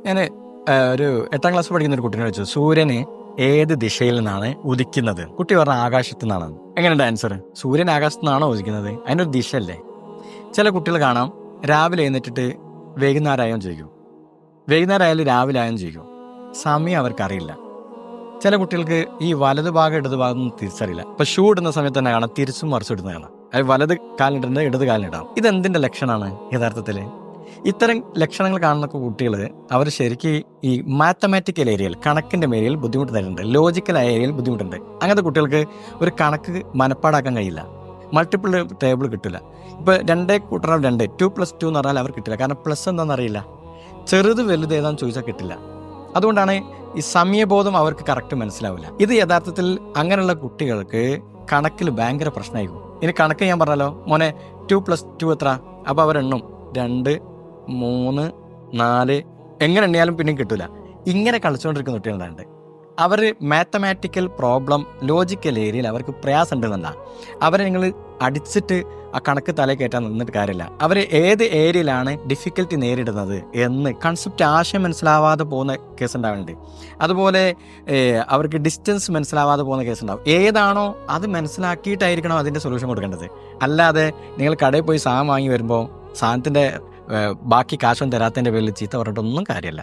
ഞാൻ ഒരു 8ാം ക്ലാസ് പഠിക്കുന്ന ഒരു കുട്ടീനെ വെച്ചു, സൂര്യന് ഏത് ദിശയിൽ നിന്നാണ് ഉദിക്കുന്നത്? കുട്ടി പറഞ്ഞ ആകാശത്തു നിന്നാണ്. എങ്ങനെയുണ്ട് ആൻസർ? സൂര്യൻ ആകാശത്തു നിന്നാണോ ഉദിക്കുന്നത്? അതിൻ്റെ ഒരു ദിശ അല്ലേ? ചില കുട്ടികൾ കാണാം, രാവിലെ എഴുന്നേറ്റിട്ട് വൈകുന്നേരമായും ചോദിക്കും, വൈകുന്നേരം ആയാലും രാവിലെ ആയും ചോദിക്കും. സമയം അവർക്കറിയില്ല. ചില കുട്ടികൾക്ക് ഈ വലതു ഭാഗം ഇടതു ഭാഗം ഒന്നും തിരിച്ചറിയില്ല. ഇപ്പൊ ഷൂ ഇടുന്ന സമയത്ത് തന്നെ കാണാം തിരിച്ചും മറിച്ചും ഇടുന്ന കാണാം. അത് വലത് കാലിനിടുന്നത് ഇടത് കാലിനിടാം. ഇതെന്തിന്റെ ലക്ഷണമാണ് യഥാർത്ഥത്തിൽ? ഇത്തരം ലക്ഷണങ്ങൾ കാണുന്ന കുട്ടികൾ അവർ ശരിക്കും ഈ മാത്തമാറ്റിക്കൽ ഏരിയയിൽ, കണക്കിന്റെ ഏരിയയിൽ ബുദ്ധിമുട്ട് തരുന്നുണ്ട്, ലോജിക്കൽ ഏരിയയിൽ ബുദ്ധിമുട്ടുണ്ട്. അങ്ങനത്തെ കുട്ടികൾക്ക് ഒരു കണക്ക് മനപ്പാടാക്കാൻ കഴിയില്ല, മൾട്ടിപ്പിൾ ടേബിൾ കിട്ടില്ല. ഇപ്പൊ 2 × 2 2+2 എന്ന് പറഞ്ഞാൽ അവർ കിട്ടില്ല, കാരണം പ്ലസ് എന്താണെന്ന് അറിയില്ല. ചെറുത് വലുത് ഏതാന്ന് ചോദിച്ചാൽ കിട്ടില്ല. അതുകൊണ്ടാണ് ഈ സമയബോധം അവർക്ക് കറക്റ്റ് മനസ്സിലാവില്ല. ഇത് യഥാർത്ഥത്തിൽ അങ്ങനെയുള്ള കുട്ടികൾക്ക് കണക്കിൽ ഭയങ്കര പ്രശ്നമായിരിക്കും. ഇനി കണക്ക് ഞാൻ പറഞ്ഞാലോ, മോനെ 2+2 എത്ര? അപ്പോൾ അവരെണ്ണും 2 3 4, എങ്ങനെ എണ്ണിയാലും പിന്നെയും കിട്ടില്ല. ഇങ്ങനെ കളിച്ചുകൊണ്ടിരിക്കുന്ന കുട്ടികളുണ്ട്. അവർ മാത്തമാറ്റിക്കൽ പ്രോബ്ലം ലോജിക്കൽ ഏരിയയിൽ അവർക്ക് പ്രയാസം ഉണ്ടെന്നല്ല, അവരെ നിങ്ങൾ അടിച്ചിട്ട് ആ കണക്ക് തല കയറ്റാൻ നിന്നിട്ട് കാര്യമില്ല. അവർ ഏത് ഏരിയയിലാണ് ഡിഫിക്കൽട്ടി നേരിടുന്നത് എന്ന് കൺസെപ്റ്റ് ആശയം മനസ്സിലാവാതെ പോകുന്ന കേസ് ഉണ്ടാവുന്നുണ്ട്. അതുപോലെ അവർക്ക് ഡിസ്റ്റൻസ് മനസ്സിലാവാതെ പോകുന്ന കേസ് ഉണ്ടാവും. ഏതാണോ അത് മനസ്സിലാക്കിയിട്ടായിരിക്കണം അതിൻ്റെ സൊല്യൂഷൻ കൊടുക്കേണ്ടത്. അല്ലാതെ നിങ്ങൾ കടയിൽ പോയി സാധനം വാങ്ങി വരുമ്പോൾ സാധനത്തിൻ്റെ ബാക്കി കാശൊന്നും തരാത്തതിൻ്റെ പേരിൽ ചീത്ത പറഞ്ഞിട്ടൊന്നും കാര്യമില്ല.